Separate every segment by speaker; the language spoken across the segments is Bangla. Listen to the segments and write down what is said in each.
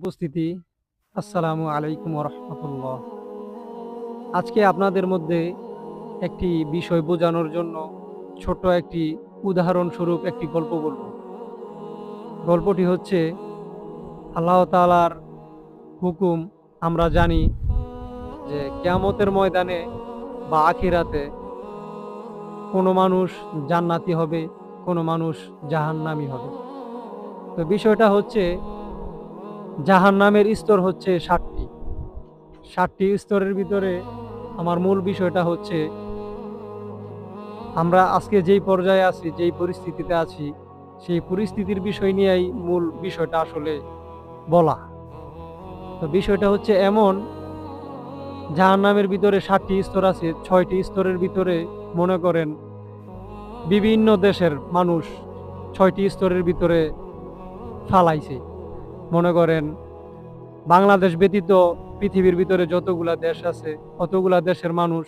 Speaker 1: উপস্থিতি, আসসালামু আলাইকুম রহমতুল্লাহ। আজকে আপনাদের মধ্যে একটি বিষয় বোঝানোর জন্য ছোট একটি উদাহরণস্বরূপ একটি গল্প বলবো। গল্পটি হচ্ছে আল্লাহ তাআলার হুকুম। আমরা জানি যে কিয়ামতের ময়দানে বা আখিরাতে কোনো মানুষ জান্নাতি হবে, কোনো মানুষ জাহান্নামী হবে। তো বিষয়টা হচ্ছে জাহান্নামের স্তর হচ্ছে ৭টি। ৭টি স্তরের ভিতরে আমার মূল বিষয়টা হচ্ছে আমরা আজকে যেই পর্যায়ে আছি, যেই পরিস্থিতিতে আছি, সেই পরিস্থিতির বিষয় নিয়েই মূল বিষয়টা আসলে বলা। তো বিষয়টা হচ্ছে এমন, জাহান্নামের ভিতরে ৭টি স্তর আছে। ৬টি স্তরের ভিতরে মনে করেন বিভিন্ন দেশের মানুষ ৬টি স্তরের ভিতরে ফালাইছে। মনে করেন বাংলাদেশ ব্যতীত পৃথিবীর ভিতরে যতগুলা দেশ আছে, অতগুলা দেশের মানুষ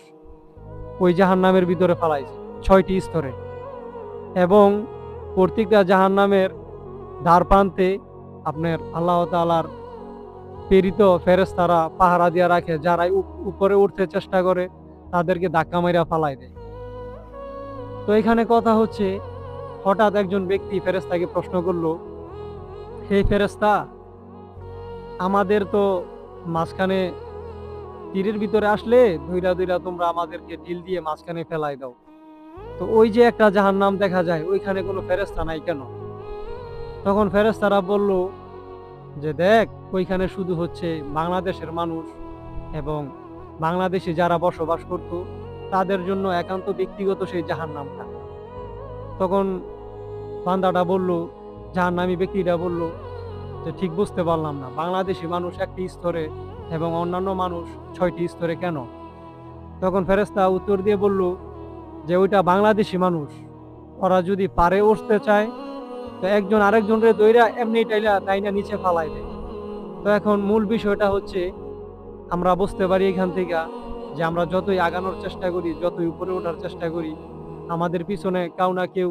Speaker 1: ওই জাহান্নামের ভিতরে ফালাইছে ৬টি স্তরে। এবং প্রত্যেকটা জাহান্নামের দ্বার প্রান্তে আপনার আল্লাহ তাআলার প্রেরিত ফেরেশতারা পাহারা দিয়া রাখে। যারাই উপরে উঠতে চেষ্টা করে তাদেরকে ধাক্কা মাইরা ফালাই দেয়। তো এখানে কথা হচ্ছে, হঠাৎ একজন ব্যক্তি ফেরেশতাকে প্রশ্ন করলো, হে ফেরেশতা, আমাদের তো মাঝখানে তীরের ভিতরে আসলে ধইরা ধইরা তোমরা আমাদেরকে ঢিল দিয়ে মাঝখানে ফেলাই দাও, তো ওই যে একটা জাহান্নাম দেখা যায়, ওইখানে কোনো ফেরেশতা নাই কেন? তখন ফেরেশতারা বলল যে দেখ, ওইখানে শুধু হচ্ছে বাংলাদেশের মানুষ এবং বাংলাদেশে যারা বসবাস করত তাদের জন্য একান্ত ব্যক্তিগত সেই জাহান্নামটা। তখন বান্দাটা বলল, জাহান্নামী ব্যক্তিটা বলল যে ঠিক বুঝতে পারলাম না, বাংলাদেশি মানুষ একটি স্তরে এবং অন্যান্য মানুষ ৬টি স্তরে কেন? তখন ফেরেশতা উত্তর দিয়ে বলল যে ওইটা বাংলাদেশি মানুষ, ওরা যদি পারে উঠতে চায় তো একজন আরেকজনরে দইরা এমনি তাইনা নিচে ফালাই দেয়। তো এখন মূল বিষয়টা হচ্ছে, আমরা বুঝতে পারি এখান থেকে যে আমরা যতই আগানোর চেষ্টা করি, যতই উপরে ওঠার চেষ্টা করি, আমাদের পিছনে কেউ না কেউ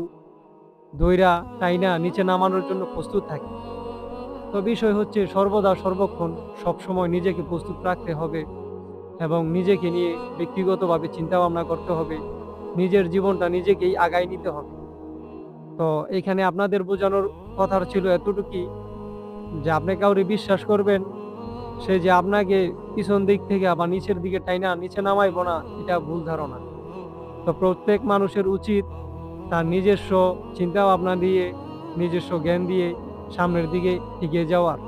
Speaker 1: দইরা টাইনা নিচে নামানোর জন্য প্রস্তুত থাকে। তো বিষয় হচ্ছে সর্বদা সর্বক্ষণ সবসময় নিজেকে প্রস্তুত রাখতে হবে এবং নিজেকে নিয়ে ব্যক্তিগতভাবে চিন্তা ভাবনা করতে হবে। নিজের জীবনটা নিজেকেই আগায় নিতে হবে। তো এখানে আপনাদের বোঝানোর কথা ছিল এতটুকুই, যে আপনি কাউরে বিশ্বাস করবেন, সে যে আপনাকে পিছন দিক থেকে আবার নিচের দিকে টাইনা নিচে নামাইবো না, এটা ভুল ধারণা। তো প্রত্যেক মানুষের উচিত তার নিজস্ব চিন্তা ভাবনা দিয়ে, নিজস্ব জ্ঞান দিয়ে সামনের দিকে এগিয়ে যাওয়ার।